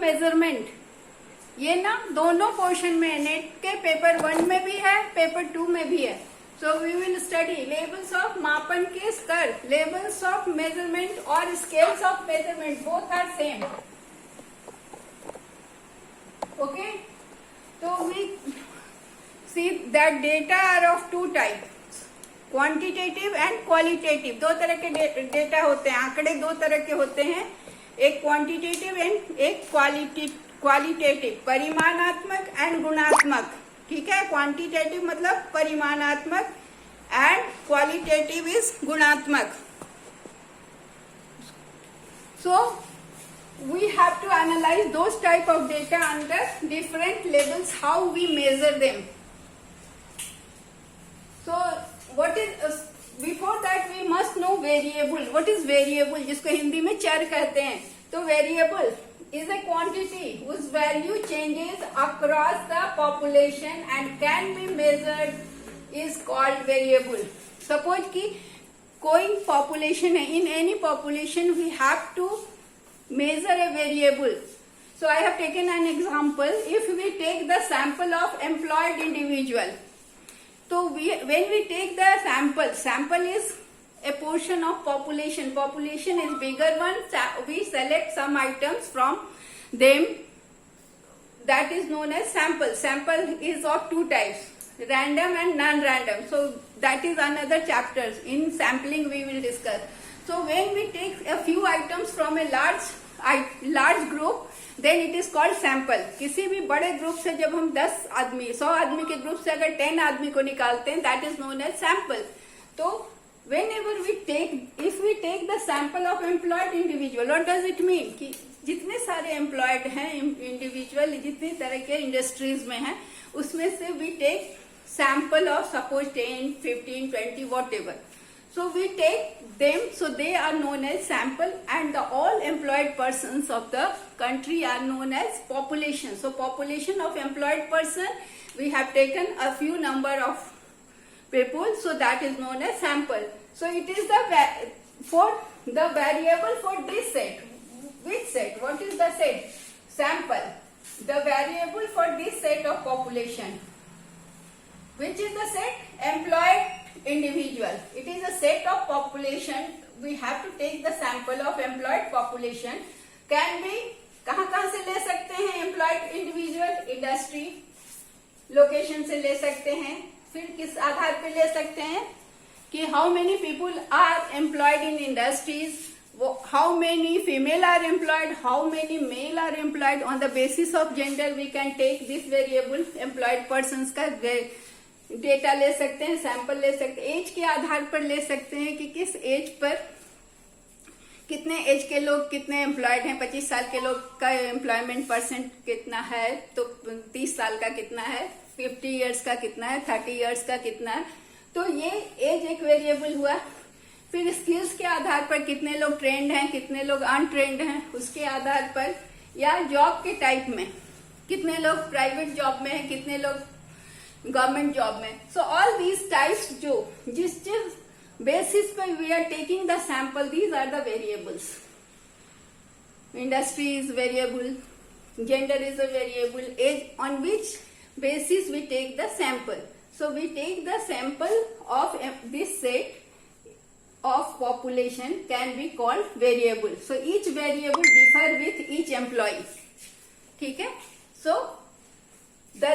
Measurement, ये ना दोनों पोर्शन में, नेट के पेपर 1 में भी है, पेपर 2 में भी है. So we will study levels of मापन के स्तर, लेवल्स ऑफ मेजरमेंट और scales of measurement, both are same. Okay, तो we see that data are of 2 types, quantitative and qualitative. 2 तरह के डेटा होते हैं, आंकड़े 2 तरह के होते हैं, एक क्वांटिटेटिव एंड एक क्वालिटेटिव, परिमाणात्मक एंड गुणात्मक. ठीक है, क्वांटिटेटिव मतलब परिमाणात्मक एंड क्वालिटेटिव इज गुणात्मक. सो we have to analyze those type of data under different levels, how we measure them. So what is before that we must know variable. What is variable, जिसको हिंदी में चर कहते हैं. तो variable is a quantity whose value changes across the population and can be measured, is called variable. Suppose कि कोई population है, in any population we have to measure a variable. So I have taken an example. If we take the sample of employed individual, so when we take the sample is a portion of population. Population is bigger one. We select some items from them. That is known as sample. Sample is of 2 types, random and non-random. So that is another chapter. In sampling we will discuss. So when we take a few items from a large group, then it is called sample. किसी भी बड़े group से जब हम 10 आदमी 100 आदमी के group से अगर 10 आदमी को निकालते हैं, that is known as sample. तो whenever we take, if we take the sample of employed individual, what does it mean? कि जितने सारे employed हैं individual, जितनी तरह के इंडस्ट्रीज में हैं, उसमें से we take sample of suppose 10, 15, 20, whatever. So we take them, so they are known as sample, and the all employed persons of the country are known as population. So population of employed person, we have taken a few number of people, so that is known as sample. So it is for the variable for this set. Which set? What is the set? Sample. The variable for this set of population. Which is the set? Employed individual. It is a set of population. We have to take the sample of employed population. Can be कहाँ से ले सकते हैं employed individual? Industry location से ले सकते हैं. फिर किस आधार पे ले सकते हैं कि how many people are employed in industries, how many female are employed, how many male are employed. On the basis of gender we can take this variable, employed persons का डेटा ले सकते हैं, सैंपल ले सकते हैं. As के आधार पर ले सकते हैं कि किस एज पर कितने एज के लोग कितने एम्प्लॉयड हैं. 25 साल के लोग का एम्प्लॉयमेंट परसेंट कितना है, तो 30 साल का कितना है, 50 इयर्स का कितना है, 30 इयर्स का कितना है. तो ये एज एक वेरिएबल हुआ. फिर स्किल्स के आधार पर कितने लोग ट्रेंड हैं, कितने लोग अनट्रेंड हैं, उसके आधार पर, या जॉब के टाइप में कितने लोग प्राइवेट जॉब में हैं, कितने लोग गवर्नमेंट जॉब में. सो ऑल दीज टाइप्स, जो जिस बेसिस पर we are taking the sample, these are the variables. Industry is variable, gender is a variable, age on which basis we take the sample. So we take the sample of this set of population can be called variable. So each variable differ with each employee. ठीक है. So the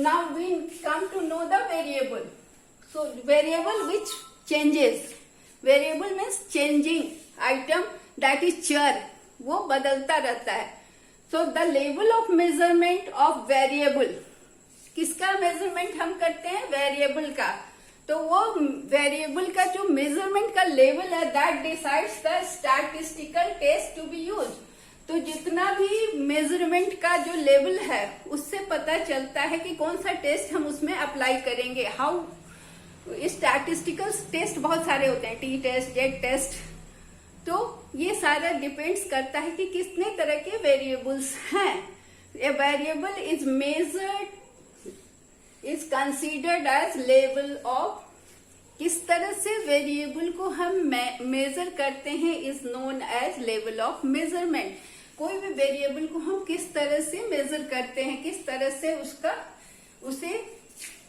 now we come to know the variable. So variable which changes. Variable means changing item, that is char, वो बदलता रहता है. So the level of measurement of variable, किसका measurement हम करते हैं? वेरिएबल का. तो वो वेरिएबल का जो मेजरमेंट का लेवल है, that decides the statistical test to be use. तो जितना भी मेजरमेंट का जो लेवल है, उससे पता चलता है कि कौन सा टेस्ट हम उसमें अप्लाई करेंगे. हाउ स्टैटिस्टिकल टेस्ट बहुत सारे होते हैं, टी टेस्ट, जेड टेस्ट. तो ये सारा डिपेंड्स करता है कि कितने तरह के वेरिएबल्स हैं. A variable is measured, is considered as level of. किस तरह से वेरिएबल को हम मेजर करते हैं is known as level of measurement. कोई भी वेरिएबल को हम किस तरह से मेजर करते हैं, किस तरह से उसे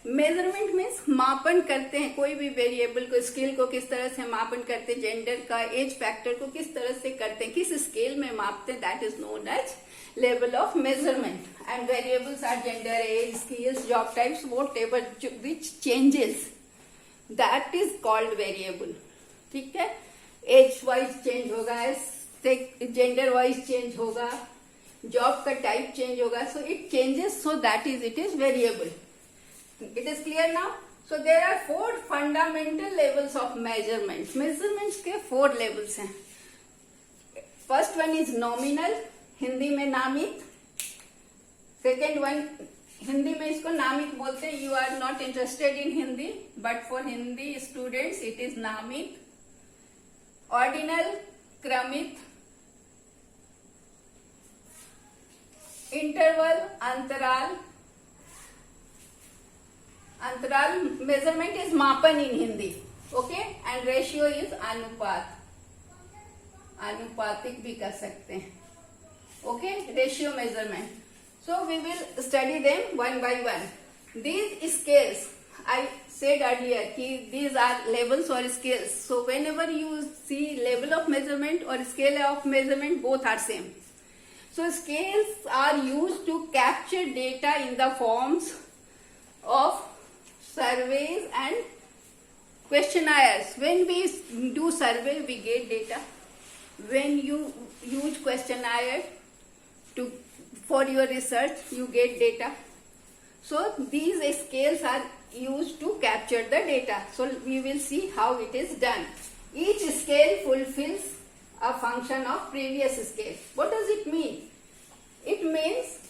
मेजरमेंट मीन्स मापन करते हैं। कोई भी वेरिएबल को, स्केल को किस तरह से मापन करते हैं, जेंडर का, एज फैक्टर को किस तरह से करते हैं, किस स्केल में मापते हैं, that is known as level of measurement. And variables are gender, age, skills, job types, whatever which changes, that is called variable. ठीक है, एज वाइज चेंज होगा, जेंडर वाइज चेंज होगा, जॉब का टाइप चेंज होगा, so it changes, so that is it is variable. It is clear now? So there are 4 fundamental levels of measurements. Measurements के 4 levels हैं. First one is nominal, Hindi में नामित. Second one, Hindi में इसको नामित बोलते हैं. You are not interested in Hindi, but for Hindi students it is नामित. Ordinal, क्रमित. Interval, अंतराल. अंतराल मेजरमेंट इज मापन in Hindi. Okay, and ratio is अनुपात, अनुपातिक भी कर सकते हैं. Okay, ratio measurement. So we will study them one by one. These scales I said earlier कि these are levels or scales. So whenever you see level of measurement or scale of measurement, both are same. So scales are used to capture data in the forms of surveys and questionnaires. When we do survey, we get data. When you use questionnaire for your research, you get data. So these scales are used to capture the data. So we will see how it is done. Each scale fulfills a function of previous scale. What does it mean? It means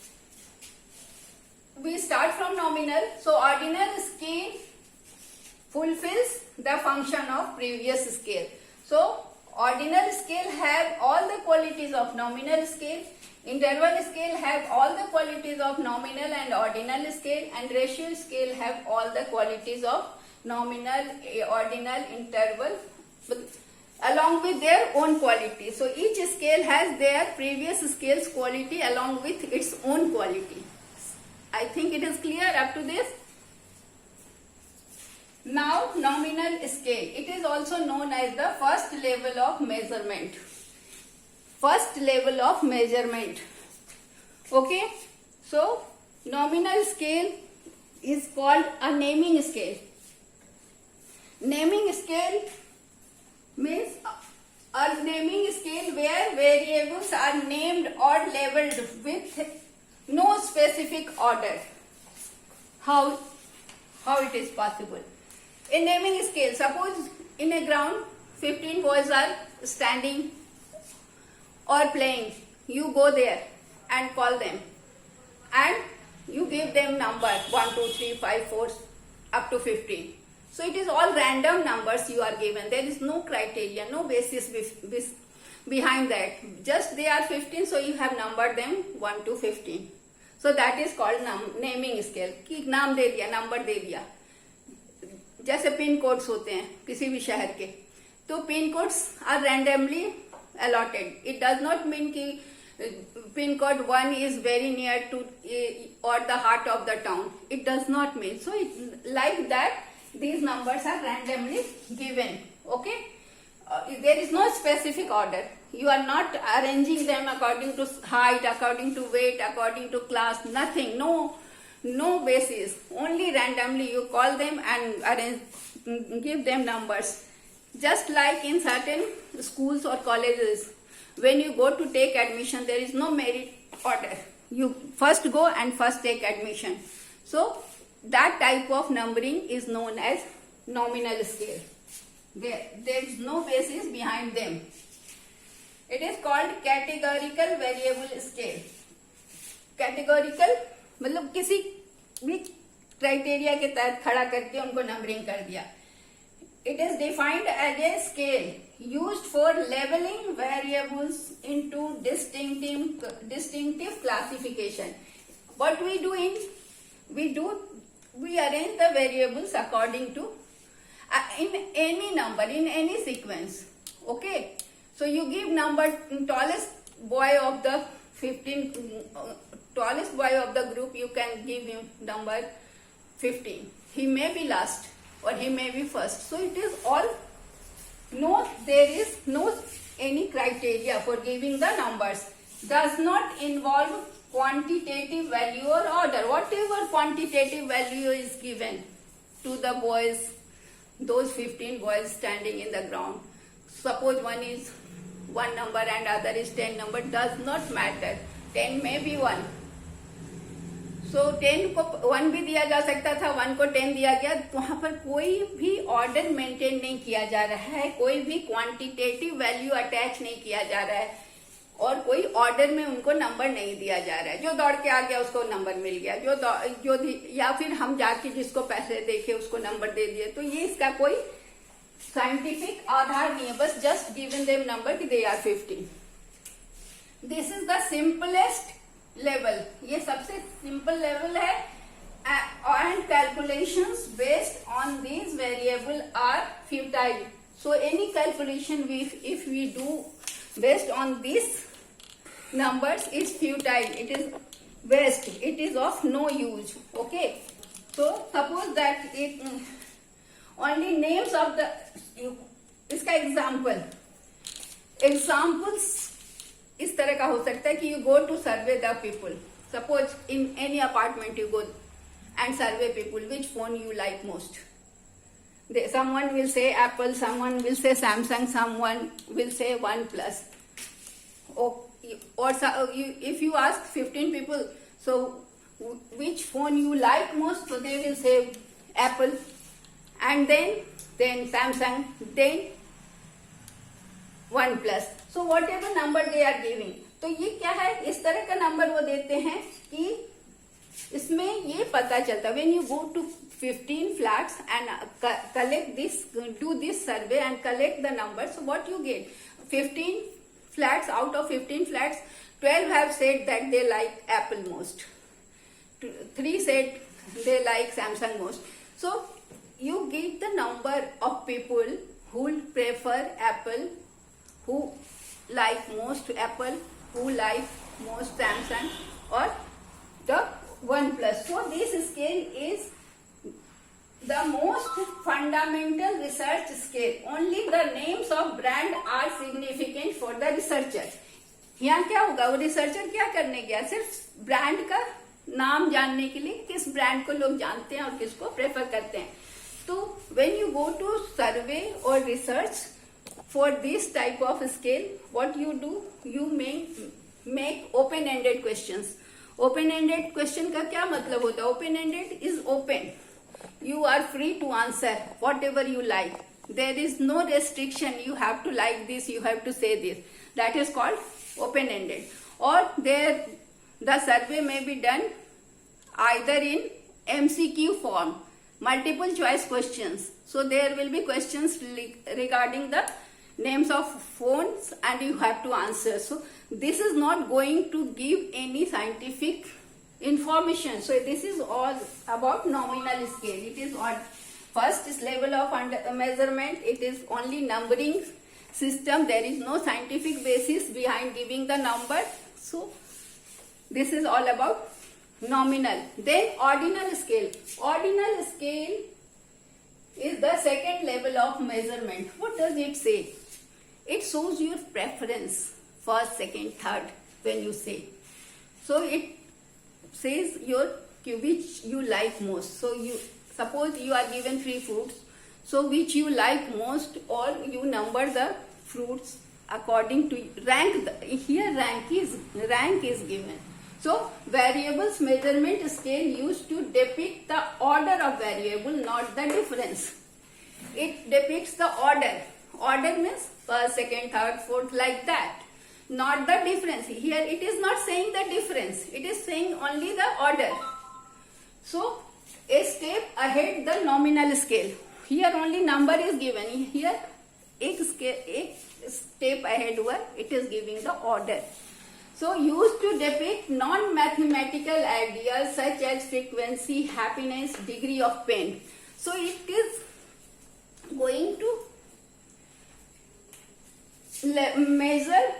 we start from nominal, so ordinal scale fulfills the function of previous scale. So ordinal scale have all the qualities of nominal scale, interval scale have all the qualities of nominal and ordinal scale, and ratio scale have all the qualities of nominal, ordinal, interval, along with their own quality. So each scale has their previous scale's quality along with its own quality. I think it is clear up to this. Now nominal scale. It is also known as the first level of measurement. First level of measurement. Okay. So nominal scale is called a naming scale. Naming scale means a naming scale where variables are named or labeled with no specific order. How it is possible? A naming scale, suppose in a ground 15 boys are standing or playing. You go there and call them and you give them number 1, 2, 3, 5, 4 up to 15. So it is all random numbers you are given. There is no criteria, no basis behind that. Just they are 15, so you have numbered them 1 to 15. So that is called naming scale. कि नाम दे दिया, number दे दिया. जैसे pin codes होते हैं किसी भी शहर के, तो pin codes are randomly allotted. It does not mean कि pin code 1 is very near to or the heart of the town. It does not mean. So like that, these numbers are randomly given. Okay. There is no specific order. You are not arranging them according to height, according to weight, according to class, nothing. No basis. Only randomly you call them and give them numbers. Just like in certain schools or colleges, when you go to take admission, there is no merit order. You first go and first take admission. So that type of numbering is known as nominal scale. There is no basis behind them. It is called categorical variable scale. Categorical मतलब किसी भी criteria के तहत खड़ा करके उनको numbering कर दिया. It is defined as a scale used for labeling variables into distinctive classification. What we do we arrange the variables according to in any number, in any sequence. Okay. So you give number, tallest boy of the 15, tallest boy of the group, you can give him number 15. He may be last or he may be first. So it is all, no, there is no any criteria for giving the numbers. Does not involve quantitative value or order. Whatever quantitative value is given to the boys, those 15 boys standing in the ground. Suppose one is 1 number and other is 10 number, does not matter. 10 may be 1. So 10 को 1 भी दिया जा सकता था, 1 को 10 दिया गया. वहां पर कोई भी ऑर्डर मेंटेन नहीं किया जा रहा है, कोई भी क्वांटिटेटिव वैल्यू अटैच नहीं किया जा रहा है और कोई ऑर्डर में उनको नंबर नहीं दिया जा रहा है. जो दौड़ के आ गया उसको नंबर मिल गया, जो या फिर हम जाके जिसको पैसे देके उसको नंबर दे दिए. तो ये इसका कोई साइंटिफिक आधार नहीं है, बस जस्ट गिवन देम नंबर कि they are 15. This is the simplest level, ये सबसे सिंपल लेवल है. And calculations based on these variable are futile. So any calculation if we do based on these numbers is futile, it is waste, it is of no use. Okay, so suppose that it only names of the, इसका examples इस तरह का हो सकता है कि you go to survey the people. Suppose in any apartment you go and survey people, which phone you like most. Someone will say Apple, someone will say Samsung, someone will say OnePlus. Or if you ask 15 people, so which phone you like most, so they will say Apple, and then Samsung, then OnePlus. So whatever number they are giving, तो ये क्या है, इस तरह का number वो देते हैं कि इसमें ये पता चलता. when you go to 15 flats and collect this, do this survey and collect the numbers, so what you get, 15 flats, out of 15 flats 12 have said that they like Apple most, 3 said they like Samsung most. So you get the number of people who prefer Apple, who like most Apple, who like most Samsung or the OnePlus. So this scale is the most fundamental research scale. Only the names of brand are significant for the researcher. यहाँ क्या होगा, वो researcher क्या करने गया, सिर्फ brand का नाम जानने के लिए, किस ब्रांड को लोग जानते हैं और किसको प्रेफर करते हैं. तो when you go to survey or research for this type of scale, what you do, you make open-ended questions. Open-ended question का क्या मतलब होता है? Open-ended is open. You are free to answer whatever you like. There is no restriction. You have to like this. You have to say this. That is called open-ended. Or the survey may be done either in MCQ form, multiple choice questions. So there will be questions regarding the names of phones and you have to answer. So this is not going to give any scientific information. So this is all about nominal scale. It is on first level of measurement. It is only numbering system. There is no scientific basis behind giving the number. So this is all about nominal. Then ordinal scale. Ordinal scale is the second level of measurement. What does it say? It shows your preference, first, second, third, when you say. So it says which you like most. So you suppose you are given 3 fruits, so which you like most, or you number the fruits according to rank. Here rank is given. So variables measurement scale used to depict the order of variable, not the difference. It depicts the order. Order means first, second, third, fourth, like that. Not the difference. Here it is not saying the difference. It is saying only the order. So a step ahead the nominal scale. Here only number is given. Here एक step ahead हुआ, it is giving the order. So used to depict non-mathematical ideas such as frequency, happiness, degree of pain. So it is going to measure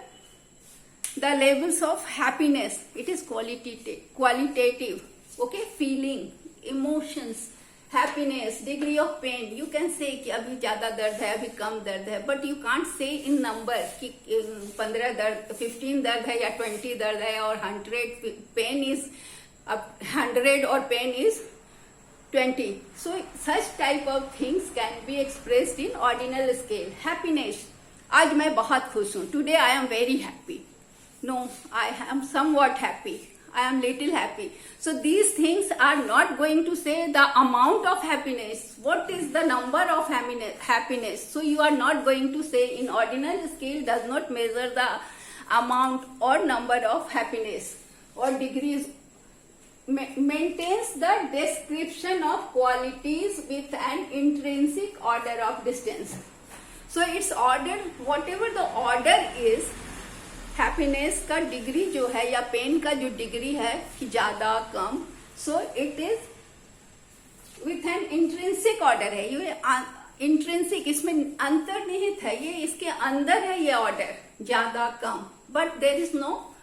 the levels of happiness, it is qualitative, okay, feeling, emotions, happiness, degree of pain. You can say कि अभी ज्यादा दर्द है, अभी कम दर्द है, but you can't say in number कि 15 दर्द, 15 दर्द है या 20 दर्द है और 100 pain is 100 or pain is 20. So such type of things can be expressed in ordinal scale. Happiness, आज मैं बहुत खुश हूँ. Today I am very happy. No, I am somewhat happy. I am little happy. So these things are not going to say the amount of happiness. What is the number of happiness? So you are not going to say in ordinal scale does not measure the amount or number of happiness or degrees. Maintains the description of qualities with an intrinsic order of distance. So it's order, whatever the order is, happiness का degree जो है या pen का जो degree है कि ज्यादा कम, so it is with an intrinsic order है. ये इंट्रिंसिक, इसमें अंतर्निहित है, ये इसके अंदर है ये ऑर्डर, ज्यादा कम, but there is no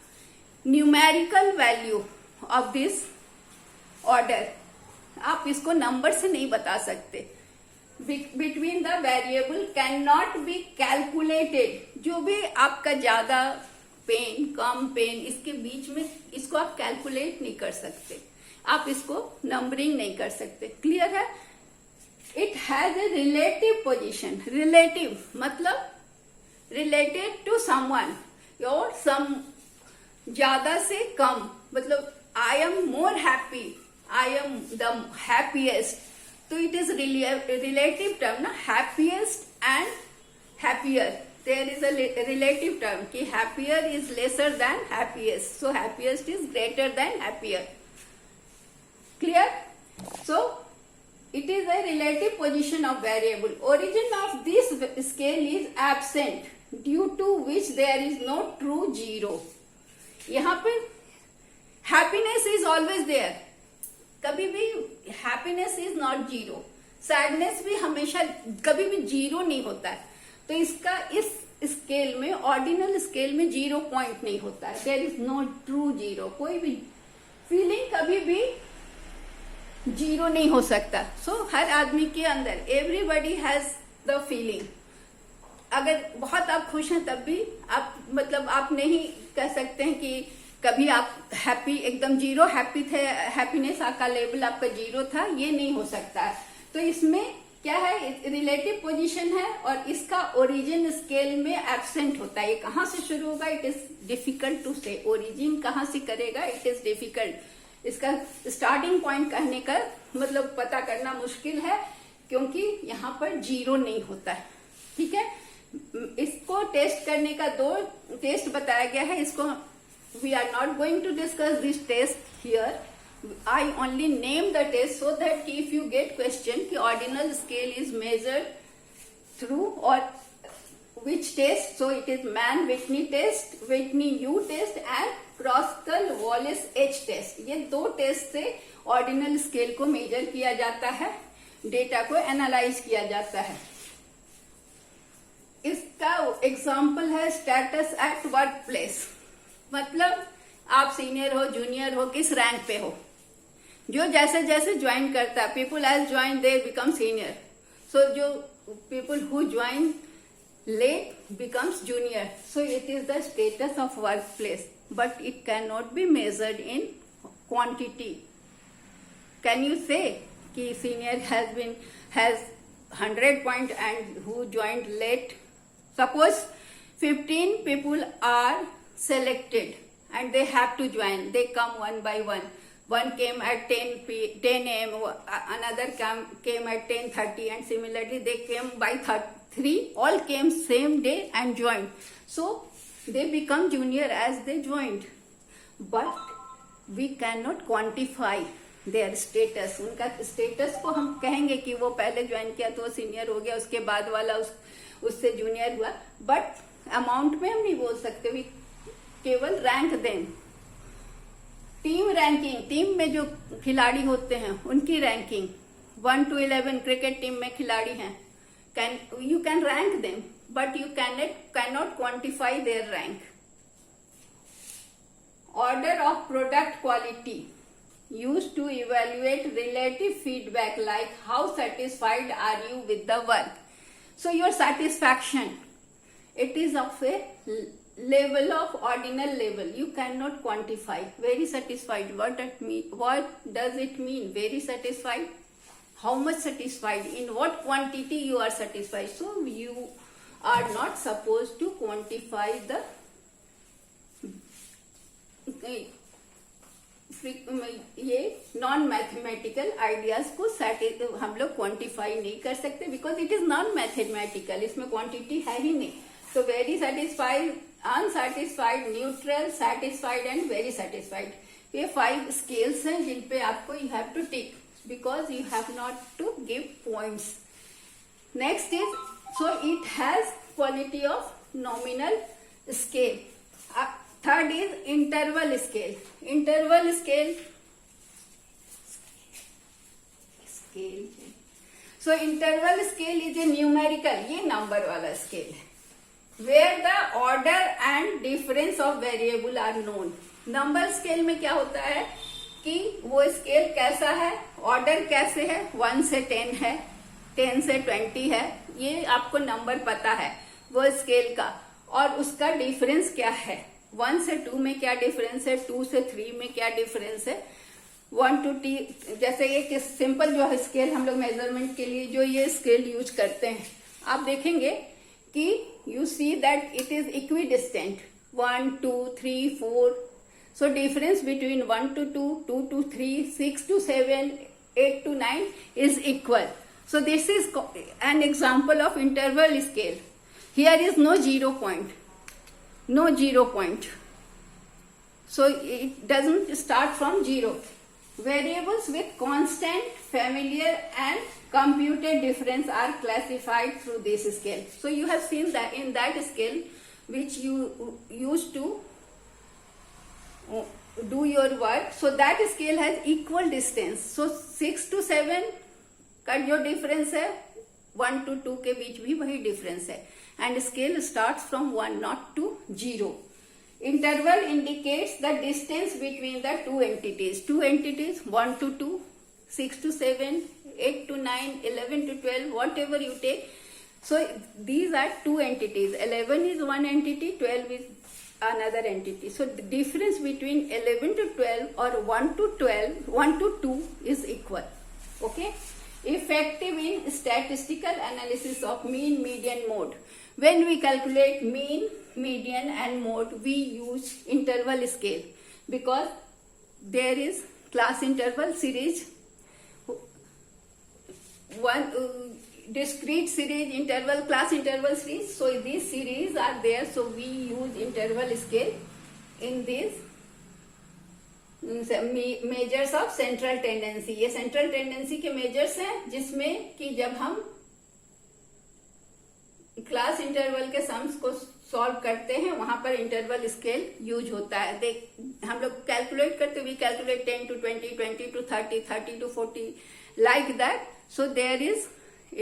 numerical value of this order. आप इसको नंबर से नहीं बता सकते. Between the variable can not be calculated. जो भी आपका ज्यादा पेन, कम पेन, इसके बीच में इसको आप कैलकुलेट नहीं कर सकते, आप इसको नंबरिंग नहीं कर सकते. क्लियर है? It has a relative position. Relative मतलब रिलेटेड टू समवन और सम, ज्यादा से कम, मतलब I am more happy, I am the happiest. तो इट इज रिलेटिव टर्म ना, happiest and happier. There is a relative term कि happier is lesser than happiest. So happiest is greater than happier. Clear? So it is a relative position of variable. Origin of this scale is absent, due to which there is no true zero. यहाँ पे happiness is always there. कभी भी happiness is not zero. Sadness भी हमेशा कभी भी zero नहीं होता है. तो इसका इस स्केल में, ऑर्डिनल स्केल में 0 पॉइंट नहीं होता है. There is no true zero. कोई भी फीलिंग कभी भी जीरो नहीं हो सकता. सो हर आदमी के अंदर, एवरीबॉडी हैज द फीलिंग. अगर बहुत आप खुश हैं तब भी आप, मतलब आप नहीं कह सकते हैं कि कभी आप हैप्पी, एकदम जीरो हैप्पी थे, हैप्पीनेस का लेवल आपका जीरो था, ये नहीं हो सकता है. तो इसमें क्या है, रिलेटिव पोजीशन है और इसका ओरिजिन स्केल में एब्सेंट होता है. ये कहां से शुरू होगा, इट इज डिफिकल्ट टू से. ओरिजिन कहां से करेगा, इट इज डिफिकल्ट. इसका स्टार्टिंग पॉइंट कहने का मतलब पता करना मुश्किल है, क्योंकि यहाँ पर जीरो नहीं होता है. ठीक है, इसको टेस्ट करने का 2 टेस्ट बताया गया है. इसको we are not going to discuss this test here. I only name the test so that if you get question कि ordinal scale is measured through or which test, so it is Mann-Whitney test, Whitney-U test and Kroskal-Wallis H test. ये 2 test से ordinal scale को major किया जाता है, data को analyse किया जाता है. इसका एग्जाम्पल है स्टेटस एट वर्क प्लेस. मतलब आप सीनियर हो, जूनियर हो, किस रैंक पे हो, जो जैसे जैसे ज्वाइन करता है, people as join they become senior. So जो people who join late becomes junior. So it is the status of work place, but it can not be measured in quantity. Can you say कि senior has 100 point and who joined late. Suppose 15 people are selected and they have to join. They come one by one. One came at 10 a.m. Another came at 10:30, and similarly they came by 3. All came same day and joined. So they become junior as they joined. But we cannot quantify their status. उनका status को हम कहेंगे कि वो पहले join किया तो वो सीनियर हो गया, उसके बाद वाला उससे जूनियर हुआ. बट अमाउंट में हम नहीं बोल सकते. वी केवल रैंक दें. टीम रैंकिंग, टीम में जो खिलाड़ी होते हैं उनकी रैंकिंग 1 to 11 क्रिकेट टीम में खिलाड़ी हैं, you can rank them, but you cannot quantify their rank. order of product quality used to evaluate relative feedback like how satisfied are you with the work. So your satisfaction, it is of a level of ordinal level. You cannot quantify. Very satisfied. What does it mean? Very satisfied. How much satisfied? In what quantity you are satisfied? So you are not supposed to quantify the ये non mathematical ideas को हम लोग quantify नहीं कर सकते because it is non mathematical. इसमें quantity है ही नहीं. तो very satisfied, unsatisfied, neutral, satisfied and very satisfied, ये 5 स्केल्स हैं जिन पे आपको you have to tick because you have not to give points. Next is, so it has quality of nominal scale. Third is interval scale. Interval scale. So interval scale is a numerical, ये number वाला scale है, where the order and difference of variable are known. Number scale में क्या होता है कि वो scale कैसा है, order कैसे है, 1 से 10 है, 10 से 20 है, ये आपको number पता है वो scale का, और उसका difference क्या है. 1 से 2 में क्या डिफरेंस है, 2 से 3 में क्या डिफरेंस है, 1 to T. जैसे ये सिंपल जो है स्केल हम लोग मेजरमेंट के लिए जो ये स्केल यूज करते हैं, आप देखेंगे कि you see that it is equi distant. 1 2 3 4. So difference between 1 to 2, 2 to 3, 6 to 7, 8 to 9 is equal. So this is an example of interval scale. Here is no 0 point. No 0 point. So it doesn't start from 0. Variables with constant, familiar and computed difference are classified through this scale. So you have seen that in that scale which you used to do your work. So that scale has equal distance. So 6 to 7 का जो difference है 1 to 2 के बीच भी वही difference है. And scale starts from 1, not to 0. Interval indicates the distance between the two entities. Two entities, 1 to 2, 6 to 7, 8 to 9, 11 to 12, whatever you take. So these are two entities. 11 is one entity, 12 is another entity. So the difference between 11 to 12 or 1 to 12, 1 to 2 is equal. Okay? Effective in statistical analysis of mean, median, mode. When we calculate mean, median and mode, we use interval scale because there is class interval series, one discrete series, interval, class interval series. So these series are there, so we use interval scale in this measures of central tendency. ये central tendency के measures हैं जिसमें कि जब हम class interval के sums को solve करते हैं वहां पर इंटरवल स्केल यूज होता है. देख हम लोग कैलकुलेट करते, we calculate 10 to 20, 20 to 30, 30 to 40, like that. So there is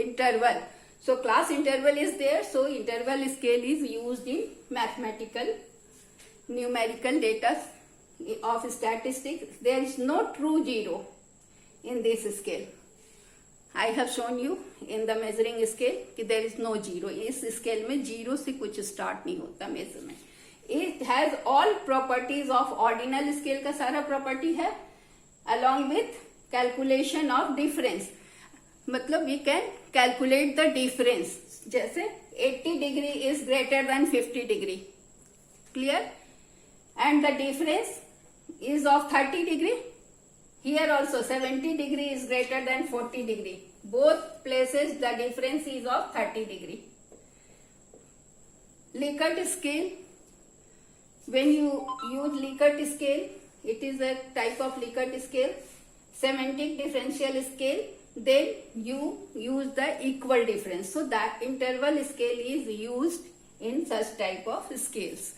interval. So class interval is there. So interval scale is used in mathematical numerical data of statistics. There is no true 0 in this scale. I have shown you in the measuring scale कि there is no 0. इस scale में 0 से कुछ start नहीं होता measurement. It has all properties of ordinal scale का सारा property है along with calculation of difference. मतलब we can calculate the difference. जैसे 80 degree is greater than 50 degree. Clear? And the difference is of 30 degree. Here also 70 degree is greater than 40 degree. Both places the difference is of 30 degree. Likert scale. When you use Likert scale, it is a type of Likert scale. Semantic differential scale. Then you use the equal difference. So that interval scale is used in such type of scales.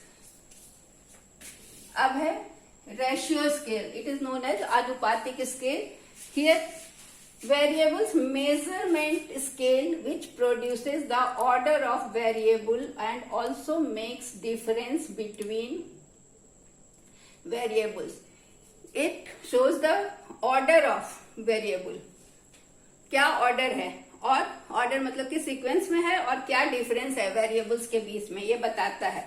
अब है ratio scale. It is known as आनुपातिक scale. Here variables measurement scale which produces the order of variable and also makes difference between variables. It shows the order of variable. क्या order है, और order मतलब कि sequence में है, और क्या डिफरेंस है वेरिएबल्स के बीच में, ये बताता है.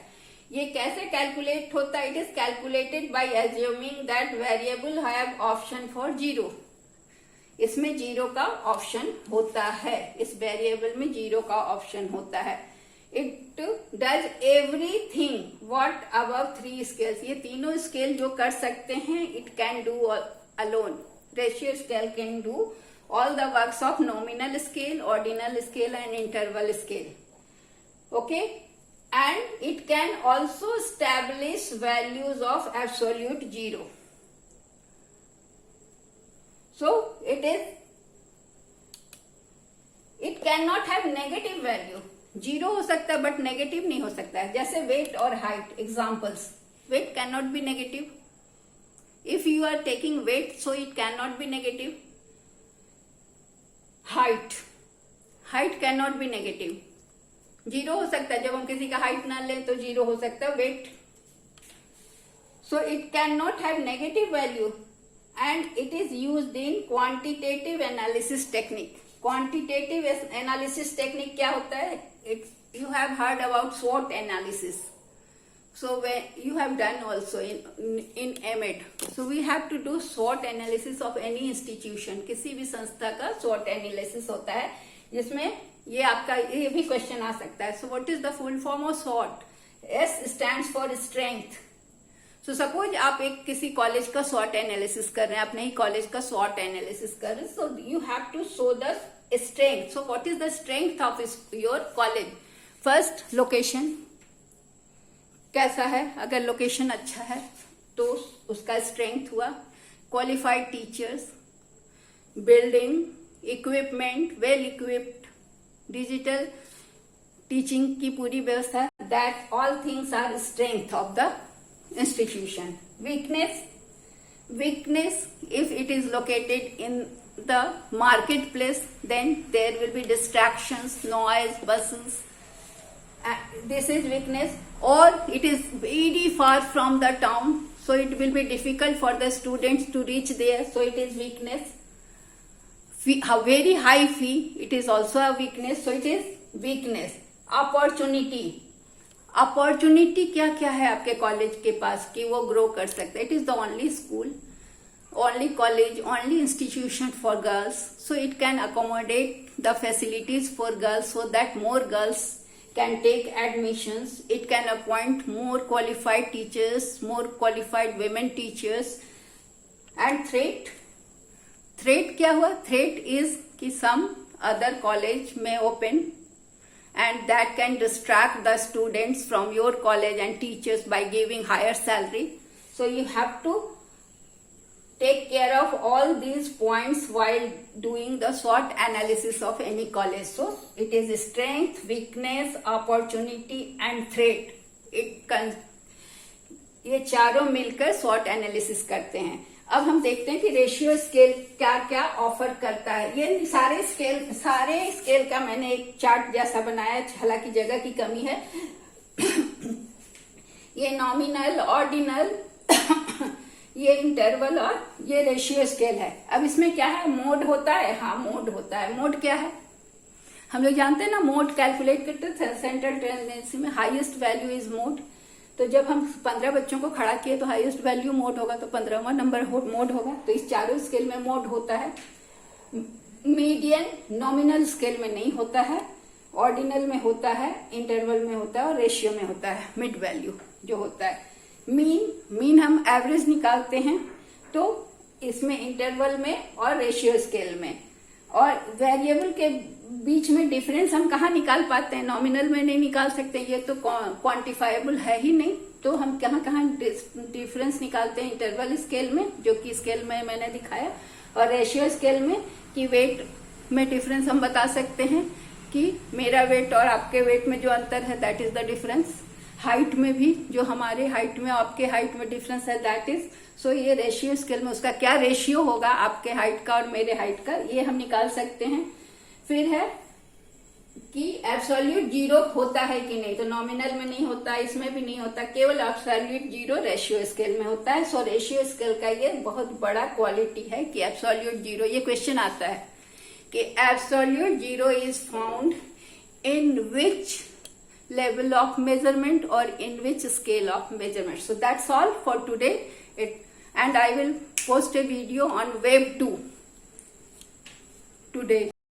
ये कैसे कैलकुलेट होता है? It is calculated by assuming that variable have option for zero. इसमें जीरो का ऑप्शन होता है, इस वेरिएबल में जीरो का ऑप्शन होता है. It does everything what above 3 scales. ये तीनों स्केल जो कर सकते हैं, it can do alone. Ratio scale can do all the works of nominal scale, ordinal scale and interval scale. Okay, and it can also establish values of absolute zero. So it cannot have negative value. Zero हो सकता है but negative नहीं हो सकता है. जैसे weight और height examples. Weight can not be negative. If you are taking weight, so it can not be negative. Height can not be negative. Zero हो सकता है, जब हम किसी का हाइट ना लें तो जीरो हो सकता है. Weight, so it can not have negative value and it is used in quantitative analysis technique. Quantitative analysis technique क्या होता है? You have heard about SWOT analysis. So when you have done also in MED. So we have to do SWOT analysis of any institution. किसी भी संस्था का SWOT analysis होता है, जिसमें ये आपका ये भी क्वेश्चन आ सकता है. So what is the full form of SWOT? S stands for strength. So suppose आप एक किसी कॉलेज का SWOT analysis कर रहे हैं, अपने ही कॉलेज का SWOT analysis कर रहे हैं. So you have to show the strength. So what is the strength of your college? First, location कैसा है? अगर लोकेशन अच्छा है तो उसका स्ट्रेंथ हुआ. Qualified teachers, building, equipment, well equipped, digital teaching की पूरी व्यवस्था. That all things are strength of the institution. Weakness if it is located in the marketplace, then there will be distractions, noise, buses. This is weakness. Or it is very far from the town, so it will be difficult for the students to reach there, so it is weakness. Very high fee, it is also a weakness, so it is weakness. Opportunity क्या क्या है आपके college के पास कि वो grow कर सकते हैं? It is the only school, only college, only institution for girls, so it can accommodate the facilities for girls so that more girls can take admissions. It can appoint more qualified teachers, more qualified women teachers. And threat क्या हुआ? Threat is कि some other college may open and that can distract the students from your college and teachers by giving higher salary. So you have to take care of all these points while doing the SWOT analysis of any college. So it is strength, weakness, opportunity and threat. ये चारों मिलकर SWOT analysis करते हैं. अब हम देखते हैं कि रेशियो स्केल क्या क्या ऑफर करता है. ये सारे स्केल का मैंने एक चार्ट जैसा बनाया, हालांकि जगह की कमी है. ये नॉमिनल, ऑर्डिनल, ये इंटरवल और ये रेशियो स्केल है. अब इसमें क्या है? मोड होता है. हाँ, मोड होता है. मोड क्या है? हम लोग जानते हैं ना, मोड कैलकुलेट करते हैं सेंट्रल टेंडेंसी में. Highest value is mode. तो जब हम 15 बच्चों को खड़ा किए तो हाईएस्ट वैल्यू मोड होगा, तो 15वां नंबर मोड होगा. तो इस चारों स्केल में मोड होता है. मीडियन नॉमिनल स्केल में नहीं होता है, ऑर्डिनल में होता है, इंटरवल में होता है और रेशियो में होता है. मिड वैल्यू जो होता है. मीन हम एवरेज निकालते हैं, तो इसमें इंटरवल में और रेशियो स्केल में. और वेरिएबल के बीच में डिफरेंस हम कहाँ निकाल पाते हैं? नॉमिनल में नहीं निकाल सकते, ये तो क्वांटिफाइबल है ही नहीं. तो हम कहाँ डिफरेंस निकालते हैं? इंटरवल स्केल में, जो कि स्केल में मैंने दिखाया, और रेशियो स्केल में कि वेट में डिफरेंस हम बता सकते हैं कि मेरा वेट और आपके वेट में जो अंतर है that is the difference. Height में भी जो हमारे हाइट में आपके हाइट में डिफरेंस है दैट इज. सो ये रेशियो स्केल में उसका क्या रेशियो होगा आपके हाइट का और मेरे हाइट का, ये हम निकाल सकते हैं. फिर है कि एब्सोल्यूट जीरो होता है कि नहीं, तो नॉमिनल में नहीं होता, इसमें भी नहीं होता, केवल एब्सोल्यूट जीरो रेशियो स्केल में होता है। सो रेशियो स्केल का ये बहुत बड़ा क्वालिटी है कि एब्सोल्यूट जीरो, ये क्वेश्चन आता है कि absolute zero is found in which level of measurement or in which scale of measurement. So that's all for today. And I will post a video on web 2 today.